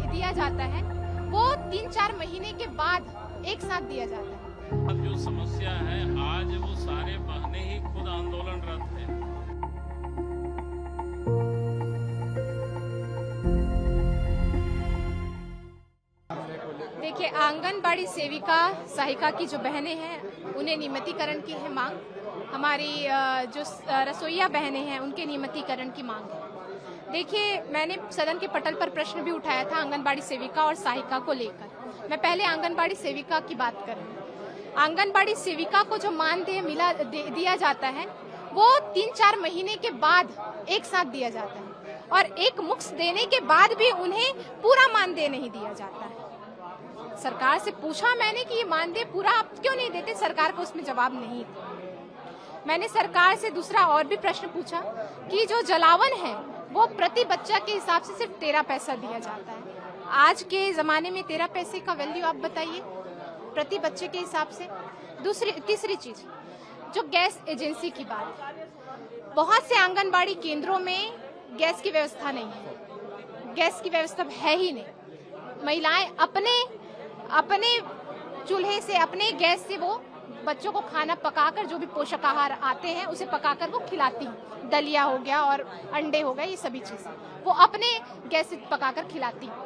दिया जाता है वो 3-4 महीने के बाद एक साथ दिया जाता है। जो समस्या है आज वो सारे बहने ही खुद आंदोलनरत हैं। देखिए, आंगनबाड़ी सेविका सहायिका की जो बहनें हैं उन्हें नियमितीकरण की है मांग। हमारी जो रसोइया बहनें हैं उनके नियमितीकरण की मांग है। देखिए, मैंने सदन के पटल पर प्रश्न भी उठाया था आंगनबाड़ी सेविका और सहायिका को लेकर। मैं पहले आंगनबाड़ी सेविका की बात करूं। आंगनबाड़ी सेविका को जो मानदेय दिया जाता है वो 3-4 महीने के बाद एक साथ दिया जाता है और एक मुश्त देने के बाद भी उन्हें पूरा मानदेय नहीं दिया जाता है। सरकार से पूछा मैंने कि ये मानदेय पूरा आप क्यों नहीं देते, सरकार को उसमें जवाब नहीं था। मैंने सरकार से दूसरा और भी प्रश्न पूछा कि जो जलावन है वो प्रति बच्चा के हिसाब से सिर्फ 13 पैसा दिया जाता है। आज के जमाने में 13 पैसे का वैल्यू आप बताइए प्रति बच्चे के हिसाब से। तीसरी चीज, जो गैस एजेंसी की बात, बहुत से आंगनबाड़ी केंद्रों में गैस की व्यवस्था नहीं है। गैस की व्यवस्था है ही नहीं। महिलाएं अपने चूल्हे से, अपने गैस से वो बच्चों को खाना पकाकर, जो भी पोषक आहार आते हैं उसे पकाकर वो खिलाती हैं। दलिया हो गया और अंडे हो गए, ये सभी चीजें वो अपने गैस से पकाकर खिलाती हैं।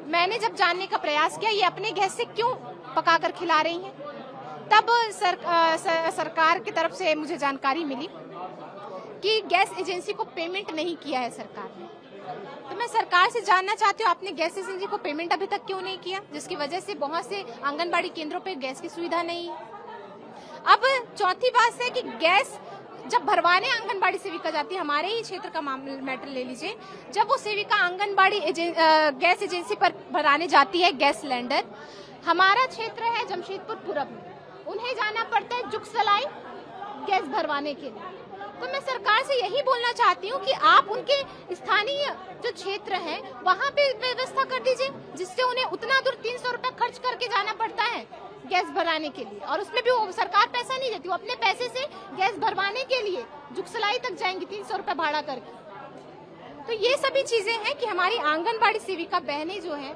मैंने जब जानने का प्रयास किया ये अपने गैस से क्यों पकाकर खिला रही हैं, तब सरकार की तरफ से मुझे जानकारी मिली कि गैस एजेंसी को पेमेंट नहीं किया है सरकार ने। तो मैं सरकार से जानना चाहती हूँ आपने गैस एजेंसी को पेमेंट अभी तक क्यों नहीं किया, जिसकी वजह से बहुत से आंगनबाड़ी केंद्रों पे गैस की सुविधा नहीं है। अब चौथी बात है कि गैस जब भरवाने आंगनबाड़ी सेविका जाती है, हमारे ही क्षेत्र का मैटर ले लीजिए, जब वो सेविका आंगनबाड़ी गैस एजेंसी पर भराने जाती है गैस सिलेंडर, हमारा क्षेत्र है जमशेदपुर पूरब में, उन्हें जाना पड़ता है जुगसलाई गैस भरवाने के लिए। तो मैं सरकार से यही बोलना चाहती हूँ कि आप उनके स्थानीय जो क्षेत्र है वहाँ पे व्यवस्था कर दीजिए, जिससे उन्हें उतना दूर 300 रुपए खर्च करके जाना पड़ता है गैस भराने के लिए, और उसमें भी वो सरकार पैसा नहीं देती, वो अपने पैसे से गैस भरवाने के लिए जुगसलाई तक जाएंगी 300 रुपए भाड़ा करके। तो ये सभी चीजें हैं कि हमारी आंगनबाड़ी सेविका बहनें जो है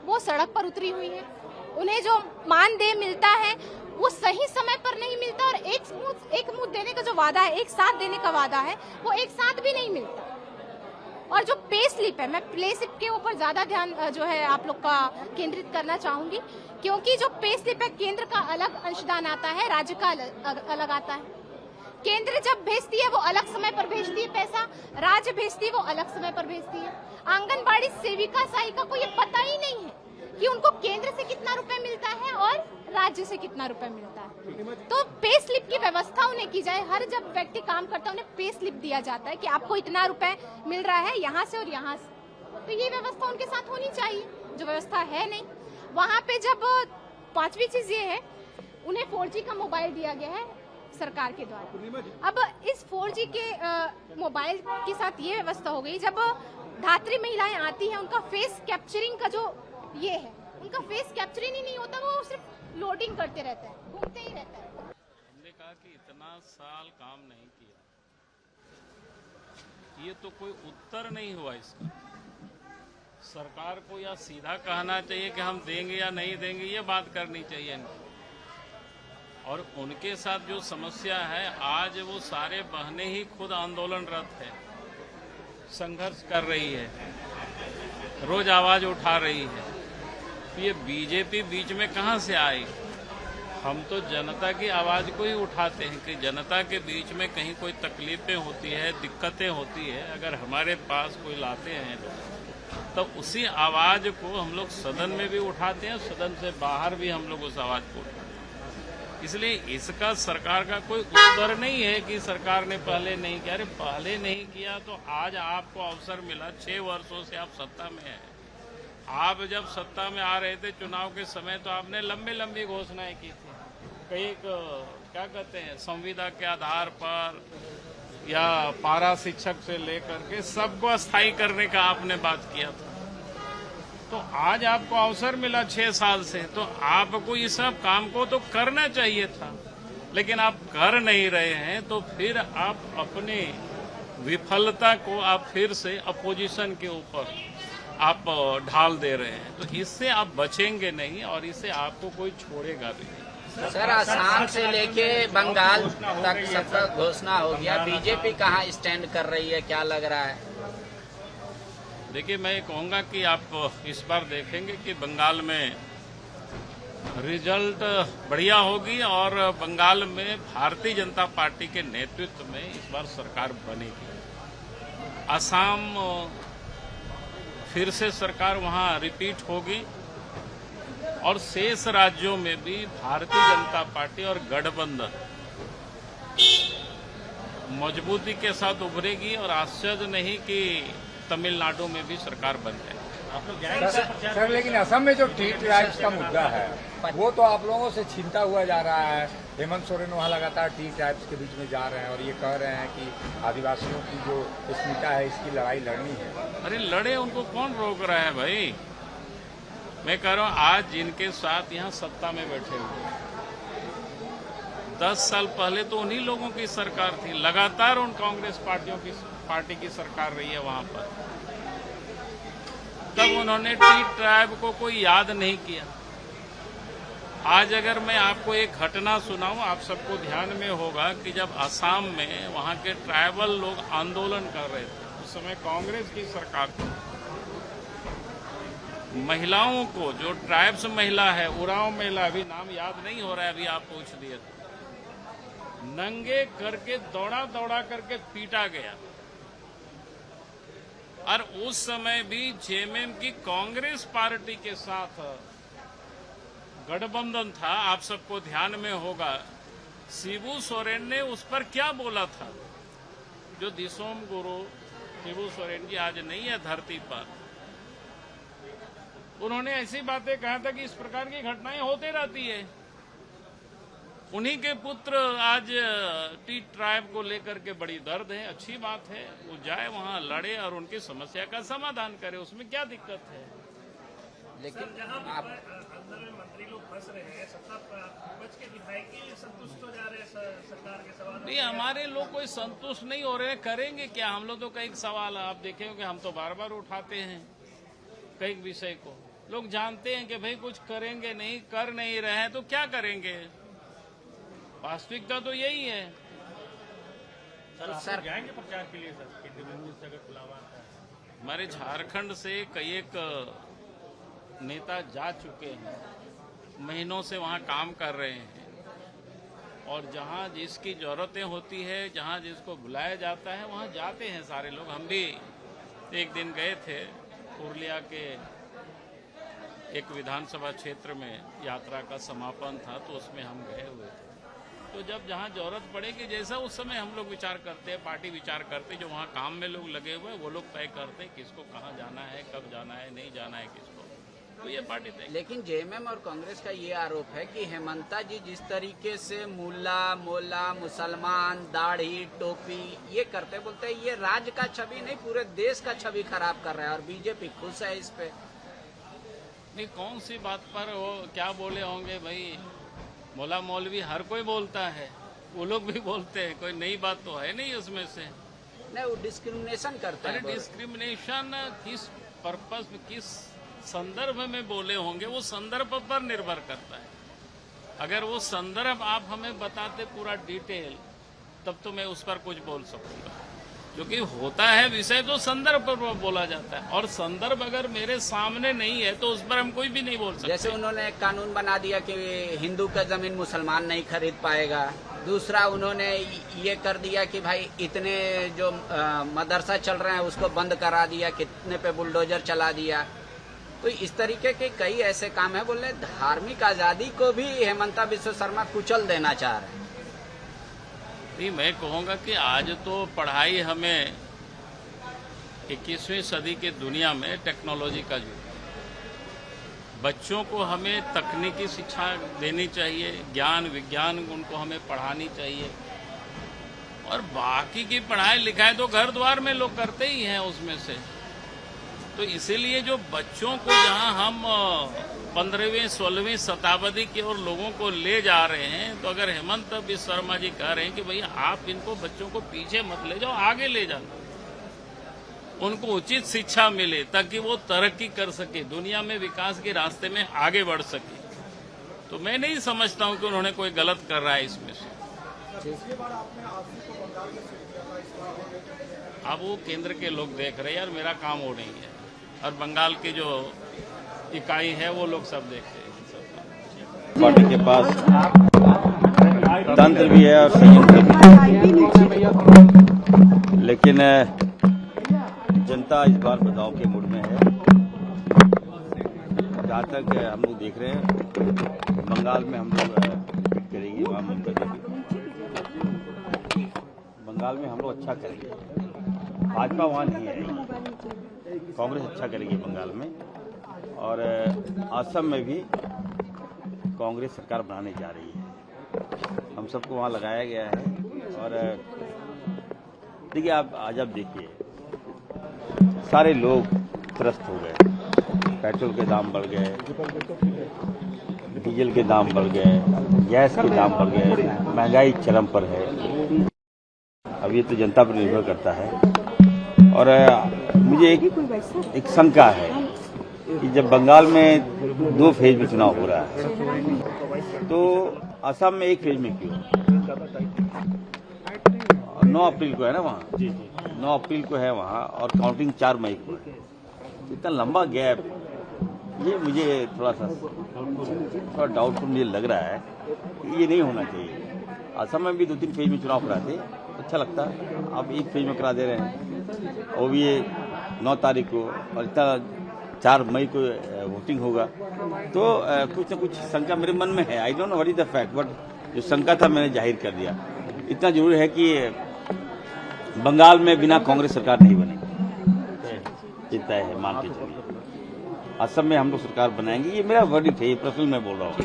वो सड़क पर उतरी हुई है। उन्हें जो मानदेय मिलता है वो सही समय पर नहीं मिलता, और एक मुश्त देने का जो वादा है, एक साथ देने का वादा है, वो एक साथ भी नहीं मिलता। और जो पे स्लिप है, मैं पे स्लिप के ऊपर ज्यादा ध्यान जो है आप लोग का केंद्रित करना चाहूंगी, क्योंकि जो पे स्लिप है केंद्र का अलग अंशदान आता है, राज्य का अलग आता है। केंद्र जब भेजती है वो अलग समय पर भेजती है पैसा, राज्य भेजती है वो अलग समय पर भेजती है। आंगनबाड़ी सेविका सहायिका को ये पता ही नहीं है कि उनको केंद्र से कितना रुपए मिलता है और राज्य से कितना रुपए मिलता है। तो पे स्लिप की व्यवस्था उन्हें की जाए। हर जब व्यक्ति काम करता है उन्हें पे स्लिप दिया जाता है कि आपको इतना रुपए मिल रहा है यहाँ से और यहाँ से। तो ये व्यवस्था उनके साथ होनी चाहिए, जो व्यवस्था है नहीं। वहाँ पे जब पांचवी चीज ये है, उन्हें 4G का मोबाइल दिया गया है सरकार के द्वारा। अब इस 4G के मोबाइल के साथ ये व्यवस्था हो गई, जब धात्री महिलाएं आती हैं उनका फेस कैप्चरिंग का जो ये है, उनका फेस कैप्चरिंग ही नहीं होता, वो सिर्फ लोडिंग करते रहता है, घूमते ही रहता है। हमने कहा कि इतना साल काम नहीं किया, ये तो कोई उत्तर नहीं हुआ इसका। सरकार को या सीधा कहना चाहिए कि हम देंगे या नहीं देंगे, ये बात करनी चाहिए इनको। और उनके साथ जो समस्या है आज वो सारे बहनें ही खुद आंदोलनरत है, संघर्ष कर रही है, रोज आवाज उठा रही है। ये बीजेपी बीच में कहां से आई? हम तो जनता की आवाज को ही उठाते हैं कि जनता के बीच में कहीं कोई तकलीफें होती है, दिक्कतें होती है, अगर हमारे पास कोई लाते हैं तो उसी आवाज को हम लोग सदन में भी उठाते हैं, सदन से बाहर भी हम लोग उस आवाज को उठाते हैं। इसलिए इसका सरकार का कोई उत्तर नहीं है कि सरकार ने पहले नहीं किया। अरे पहले नहीं किया तो आज आपको अवसर मिला, 6 वर्षों से आप सत्ता में हैं। आप जब सत्ता में आ रहे थे चुनाव के समय, तो आपने लंबी घोषणाएं की थी, कई क्या कहते हैं संविदा के आधार पर या पारा शिक्षक से लेकर के सबको अस्थायी करने का आपने बात किया था। तो आज आपको अवसर मिला 6 साल से, तो आपको इस सब काम को तो करना चाहिए था, लेकिन आप कर नहीं रहे हैं। तो फिर आप अपने विफलता को आप फिर से अपोजिशन के ऊपर आप ढाल दे रहे हैं, तो इससे आप बचेंगे नहीं और इससे आपको कोई छोड़ेगा नहीं। सर, असम से लेके बंगाल तक सबका घोषणा हो गया, बीजेपी कहाँ स्टैंड कर रही है, क्या लग रहा है? देखिए, मैं ये कहूँगा कि आप इस बार देखेंगे कि बंगाल में रिजल्ट बढ़िया होगी और बंगाल में भारतीय जनता पार्टी के नेतृत्व में इस बार सरकार बनेगी। असम फिर से सरकार वहां रिपीट होगी और शेष राज्यों में भी भारतीय जनता पार्टी और गठबंधन मजबूती के साथ उभरेगी और आश्चर्य नहीं कि तमिलनाडु में भी सरकार बन जाएगी। आप लोग जाएंगे सर, लेकिन असम में जो टी ट्राइब्स का मुद्दा है वो तो आप लोगों से छीनता हुआ जा रहा है। हेमंत सोरेन वहाँ लगातार टी ट्राइब्स के बीच में जा रहे हैं और ये कह रहे हैं कि आदिवासियों की जो अस्मिता है इसकी लड़ाई लड़नी है। अरे लड़े, उनको कौन रोक रहा है भाई? मैं कह रहा हूं, आज जिनके साथ यहाँ सत्ता में बैठे हुए 10 साल पहले तो उन्हीं लोगों की सरकार थी, लगातार उन कांग्रेस पार्टी की सरकार रही है वहां पर। तब उन्होंने टी ट्राइब को कोई याद नहीं किया। आज अगर मैं आपको एक घटना सुनाऊं, आप सबको ध्यान में होगा कि जब असम में वहां के ट्राइबल लोग आंदोलन कर रहे थे, उस समय कांग्रेस की सरकार थी। महिलाओं को, जो ट्राइब्स महिला है, उरांव महिला, अभी नाम याद नहीं हो रहा है, अभी आप पूछ दिए तो, नंगे करके दौड़ा दौड़ा करके पीटा गया। और उस समय भी जेएमएम की कांग्रेस पार्टी के साथ गठबंधन था। आप सबको ध्यान में होगा शिबू सोरेन ने उस पर क्या बोला था। जो दिसोम गुरु शिबू सोरेन जी आज नहीं है धरती पर, उन्होंने ऐसी बातें कहा था कि इस प्रकार की घटनाएं होती रहती है। उन्हीं के पुत्र आज टी ट्राइब को लेकर के बड़ी दर्द है। अच्छी बात है, वो जाए वहां लड़े और उनकी समस्या का समाधान करे, उसमें क्या दिक्कत है। लेकिन आप अंदर में मंत्री लोग फंस रहे हैं, सत्ता पक्ष के विधायक संतुष्ट हो जा रहे हैं सरकार के सवाल। नहीं, हमारे लोग कोई संतुष्ट नहीं हो रहे, करेंगे क्या? हम लोग तो कई सवाल आप देखेंगे हम तो बार बार उठाते हैं कई विषय को। लोग जानते हैं कि भाई कुछ करेंगे नहीं, कर नहीं रहे हैं तो क्या करेंगे। वास्तविकता तो यही है। सर जाएंगे प्रचार के लिए सर, केंद्रीय मंत्री से अगर बुलावा आता है? हमारे झारखंड से कई एक नेता जा चुके हैं, महीनों से वहां काम कर रहे हैं और जहां जिसकी जरूरतें होती है, जहां जिसको बुलाया जाता है वहां जाते हैं सारे लोग। हम भी एक दिन गए थे पुरुलिया के एक विधानसभा क्षेत्र में, यात्रा का समापन था तो उसमें हम गए हुए थे। तो जब जहां जरूरत पड़ेगी, जैसा उस समय हम लोग विचार करते हैं, पार्टी विचार करते, जो वहां काम में लोग लगे हुए वो लोग तय करते हैं किसको कहां जाना है, कब जाना है, नहीं जाना है किसको, तो ये पार्टी तय। लेकिन जेएमएम और कांग्रेस का ये आरोप है कि हेमंता जी जिस तरीके से मुल्ला मोला मुसलमान दाढ़ी टोपी ये करते, बोलते हैं ये राज्य का छवि नहीं पूरे देश का छवि खराब कर रहा है और बीजेपी खुश है इस पे। नहीं, कौन सी बात पर वो क्या बोले होंगे भाई? मौला मौलवी हर कोई बोलता है, वो लोग भी बोलते हैं, कोई नई बात तो है नहीं उसमें से। नहीं, वो डिस्क्रिमिनेशन करते हैं। डिस्क्रिमिनेशन किस पर्पस, किस संदर्भ में बोले होंगे, वो संदर्भ पर निर्भर करता है। अगर वो संदर्भ आप हमें बताते पूरा डिटेल, तब तो मैं उस पर कुछ बोल सकूंगा। क्योंकि होता है विषय तो संदर्भ पर बोला जाता है, और संदर्भ अगर मेरे सामने नहीं है तो उस पर हम कोई भी नहीं बोल सकते। जैसे उन्होंने एक कानून बना दिया कि हिंदू का जमीन मुसलमान नहीं खरीद पाएगा। दूसरा उन्होंने ये कर दिया कि भाई इतने जो मदरसा चल रहे हैं उसको बंद करा दिया, कितने पे बुलडोजर चला दिया। तो इस तरीके के कई ऐसे काम है। बोले धार्मिक आजादी को भी हेमंता बिस्वा शर्मा कुचल देना चाह रहे हैं। नहीं, मैं कहूँगा कि आज तो पढ़ाई हमें 21वीं सदी की दुनिया में टेक्नोलॉजी का युग, बच्चों को हमें तकनीकी शिक्षा देनी चाहिए, ज्ञान विज्ञान उनको हमें पढ़ानी चाहिए, और बाकी की पढ़ाई लिखाई तो घर द्वार में लोग करते ही हैं उसमें से। तो इसीलिए जो बच्चों को जहां हम 15वीं 16वीं शताब्दी की ओर लोगों को ले जा रहे हैं, तो अगर हेमंत बिस्वा शर्मा जी कह रहे हैं कि भैया आप इनको बच्चों को पीछे मत ले जाओ, आगे ले जाओ, उनको उचित शिक्षा मिले ताकि वो तरक्की कर सके, दुनिया में विकास के रास्ते में आगे बढ़ सके। तो मैं नहीं समझता हूं कि उन्होंने कोई गलत कर रहा है इसमें से। अब वो केंद्र के लोग देख रहे हैं यार, मेरा काम वो नहीं है, और बंगाल की जो इकाई है वो लोग सब देखते हैं। पार्टी के पास तंत्र भी है और संयंत्र भी है, लेकिन जनता इस बार बदलाव के मूड में है। जहाँ तक हम लोग देख रहे हैं, बंगाल में हम लोग करेंगे, वहाँ ममता जी बंगाल में हम लोग अच्छा करेंगे। भाजपा वहाँ नहीं है, कांग्रेस अच्छा करेगी बंगाल में, और असम में भी कांग्रेस सरकार बनाने जा रही है। हम सबको वहाँ लगाया गया है। और देखिए, आज आप देखिए, सारे लोग त्रस्त हो गए। पेट्रोल के दाम बढ़ गए, डीजल के दाम बढ़ गए, गैस के दाम बढ़ गए, महंगाई चरम पर है। अब ये तो जनता पर निर्भर करता है। और मुझे एक शंका है कि जब बंगाल में 2 फेज में चुनाव हो रहा है, तो असम में 1 फेज में क्यों? 9 अप्रैल को है ना वहाँ, 9 अप्रैल को है वहाँ, और काउंटिंग 4 मई को है। इतना लंबा गैप, ये मुझे थोड़ा डाउटफुल मुझे लग रहा है कि ये नहीं होना चाहिए। असम में भी 2-3 फेज में चुनाव कराते, अच्छा लगता। अब 1 फेज में करा दे रहे हैं, वो भी 9 तारीख को, और इतना 4 मई को वोटिंग होगा। तो कुछ न कुछ शंका मेरे मन में है। I don't know what is the fact, but जो शंका था मैंने जाहिर कर दिया। इतना जरूर है कि बंगाल में बिना कांग्रेस सरकार नहीं बनेगी, तय है, मान के चलिए। असम में हम लोग सरकार बनाएंगे, ये मेरा वर्डिक्ट है, ये पर्सनल मैं बोल रहा हूँ।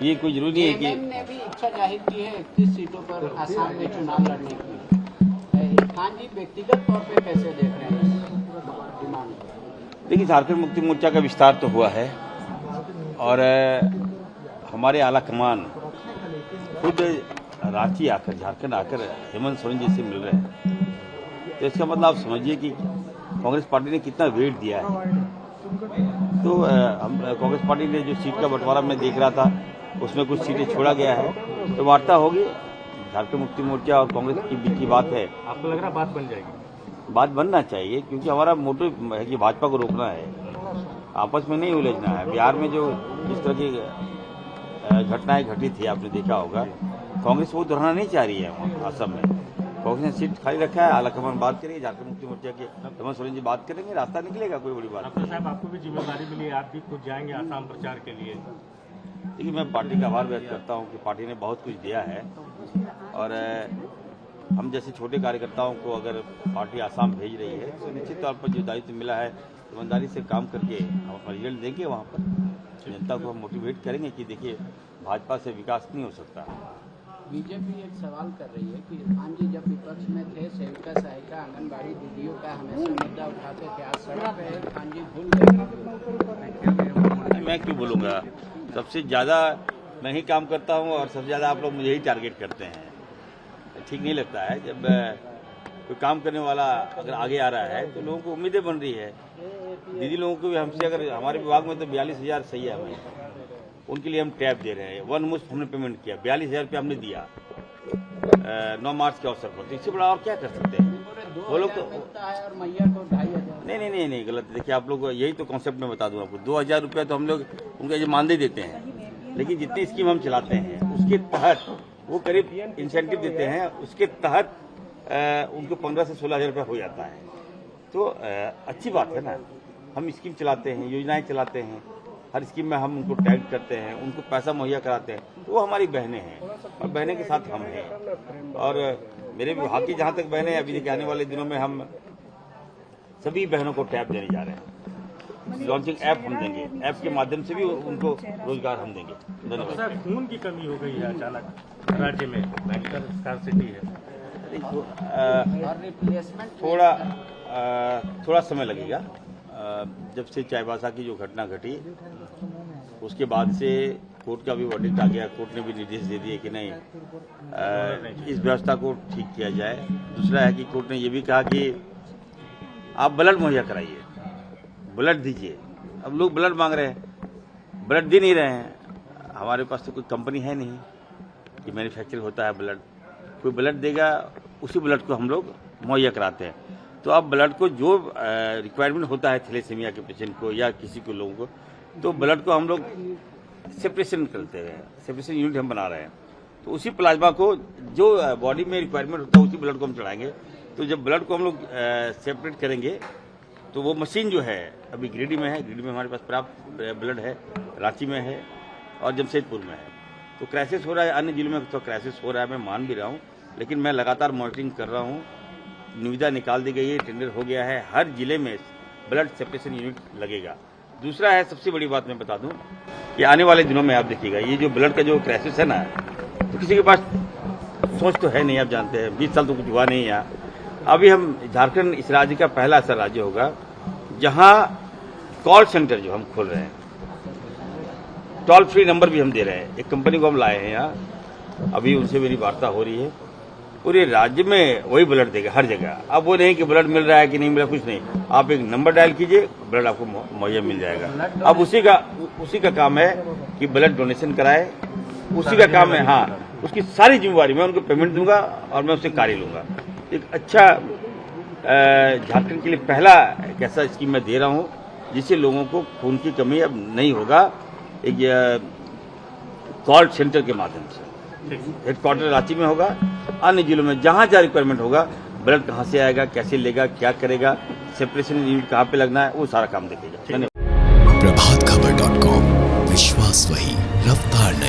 ये कोई जरूरी नहीं है कि जेएमएम ने भी इच्छा जाहिर की है 31 सीटों पर आसाम में चुनाव लड़ने की। खान जी व्यक्तिगत तौर पे कैसे देख रहे हैं इस डिमांड को? देखिए, झारखंड मुक्ति मोर्चा का विस्तार तो हुआ है, और हमारे आला कमान खुद रांची आकर, झारखंड आकर हेमंत सोरेन जी से मिल रहे हैं। तो इसका मतलब आप समझिए कि कांग्रेस पार्टी ने कितना वेट दिया है। तो हम कांग्रेस पार्टी ने जो सीट का बंटवारा मैं देख रहा था, उसमें कुछ सीटें छोड़ा गया है, तो वार्ता होगी। झारखंड मुक्ति मोर्चा और कांग्रेस के बीच की बात है। आपको लग रहा है बात बन जाएगी? बात बनना चाहिए, क्योंकि हमारा मोटिव है कि भाजपा को रोकना है, आपस में नहीं उलझना है। बिहार में जो जिस तरह की घटनाएं घटी थी, आपने देखा होगा, कांग्रेस वो दोहराना नहीं चाह रही है। असम में कांग्रेस ने सीट खाली रखा है, आलाकमान बात करेंगे, झारखंड मुक्ति मोर्चा के हेमंत सोरेन जी बात करेंगे, रास्ता निकलेगा, कोई बड़ी बात नहीं। साहब, आपको भी जिम्मेदारी मिली है, आप भी खुद जाएंगे आसाम प्रचार के लिए? देखिए, मैं पार्टी का आभार व्यक्त करता हूँ कि पार्टी ने बहुत कुछ दिया है, और हम जैसे छोटे कार्यकर्ताओं को अगर पार्टी आसाम भेज रही है, तो निश्चित तौर पर जो दायित्व मिला है, ईमानदारी से काम करके हम अपना रिजल्ट देंगे। वहाँ पर जनता को हम मोटिवेट करेंगे कि देखिए, भाजपा से विकास नहीं हो सकता। बीजेपी एक सवाल कर रही है कि खान जी जब विपक्ष में थे, सेविका सहायिका आंगनबाड़ी दीदियों का हमेशा मुद्दा उठाते थे, आज सड़क पे खान जी भूल गए। मैं क्यों बोलूँगा? सबसे ज़्यादा मैं ही काम करता हूँ, और सबसे ज़्यादा आप लोग मुझे ही टारगेट करते हैं। ठीक नहीं लगता है जब कोई काम करने वाला अगर आगे आ रहा है, तो लोगों को उम्मीदें बन रही है। दीदी लोगों को भी हमसे, अगर हमारे विभाग में तो 42,000 सही है हमें, उनके लिए हम टैब दे रहे हैं। 1 मुश्त हमने पेमेंट किया, 42,000 रुपये हमने दिया 9 मार्च के अवसर पर। तो इससे बड़ा और क्या कर सकते हैं वो लोग? तो और मैया को 2,500। नहीं, गलत। देखिए, आप लोग यही तो कॉन्सेप्ट में बता दूं आपको, 2,000 रुपया तो हम लोग उनका जो मानदेय देते हैं, लेकिन जितनी स्कीम हम चलाते हैं उसके तहत वो करीब इंसेंटिव देते हैं, उसके तहत उनको 15 से 16,000 रुपया हो जाता है। तो अच्छी बात है ना, हम स्कीम चलाते हैं, योजनाएं चलाते हैं, हर स्कीम में हम उनको टैग करते हैं, उनको पैसा मुहैया कराते हैं, तो वो हमारी बहनें हैं, और बहनें के साथ हम हैं। और मेरे विभाग की जहाँ तक बहनें हैं, अभी देखिए आने वाले दिनों में हम सभी बहनों को टैब देने जा रहे हैं। लॉन्चिंग ऐप हम देंगे, ऐप के माध्यम से भी उनको रोजगार हम देंगे। धन्यवाद। खून की कमी हो गई है अचानक राज्य में, भयंकर स्कार्सिटी है, थोड़ा समय लगेगा। जब से चाईबासा की जो घटना घटी, उसके बाद से कोर्ट का भी वर्डिक्ट आ गया। कोर्ट ने भी निर्देश दे दिए कि नहीं, इस व्यवस्था को ठीक किया जाए। दूसरा है कि कोर्ट ने ये भी कहा कि आप ब्लड मुहैया कराइए, ब्लड दीजिए। अब लोग ब्लड मांग रहे हैं, ब्लड दे नहीं रहे हैं। हमारे पास तो कोई कंपनी है नहीं कि मैन्युफैक्चर होता है ब्लड, कोई ब्लड देगा उसी ब्लड को हम लोग मुहैया कराते हैं। तो अब ब्लड को जो रिक्वायरमेंट होता है थैलेसीमिया के पेशेंट को या किसी को लोगों को, तो ब्लड को हम लोग सेपरेशन करते हैं, सेपरेशन यूनिट हम बना रहे हैं। तो उसी प्लाज्मा को जो बॉडी में रिक्वायरमेंट होता है उसी ब्लड को हम चढ़ाएंगे। तो जब ब्लड को हम लोग सेपरेट करेंगे तो वो मशीन जो है अभी गिरिडीह में है, गिरिडीह में हमारे पास प्राप्त ब्लड है, रांची में है और जमशेदपुर में है। तो क्राइसिस हो रहा है, अन्य जिलों में तो क्राइसिस हो रहा है, मैं मान भी रहा हूँ, लेकिन मैं लगातार मॉनिटरिंग कर रहा हूँ। निविदा निकाल दी गई है, टेंडर हो गया है, हर जिले में ब्लड सेपरेशन यूनिट लगेगा। दूसरा है, सबसे बड़ी बात मैं बता दूं कि आने वाले दिनों में आप देखिएगा ये जो ब्लड का जो क्राइसिस है ना, तो किसी के पास सोच तो है नहीं, आप जानते हैं 20 साल तो कुछ हुआ नहीं यहाँ। अभी हम झारखंड इस राज्य का पहला ऐसा राज्य होगा जहां कॉल सेंटर जो हम खोल रहे हैं, टोल फ्री नंबर भी हम दे रहे हैं। एक कंपनी को हम लाए हैं यहाँ, अभी उनसे मेरी वार्ता हो रही है। पूरे राज्य में वही ब्लड देगा हर जगह। अब वो नहीं कि ब्लड मिल रहा है कि नहीं मिल रहा, कुछ नहीं, आप एक नंबर डायल कीजिए, ब्लड आपको मुहैया मिल जाएगा। अब उसी का काम है कि ब्लड डोनेशन कराए, उसी का काम है। हाँ, उसकी सारी जिम्मेवारी मैं उनको पेमेंट दूंगा और मैं उससे कार्य लूंगा। एक अच्छा झारखंड के लिए पहला एक ऐसा स्कीम मैं दे रहा हूँ जिससे लोगों को खून की कमी अब नहीं होगा। एक कॉल सेंटर के माध्यम से हेडक्वार्टर रांची में होगा, अन्य जिलों में जहां जहां रिक्वायरमेंट होगा, ब्लड कहां से आएगा, कैसे लेगा, क्या करेगा, सेपरेशन यूनिट कहां पे लगना है, वो सारा काम देखेगा। प्रभातखबर.com, विश्वास वही, रफ्तार नहीं।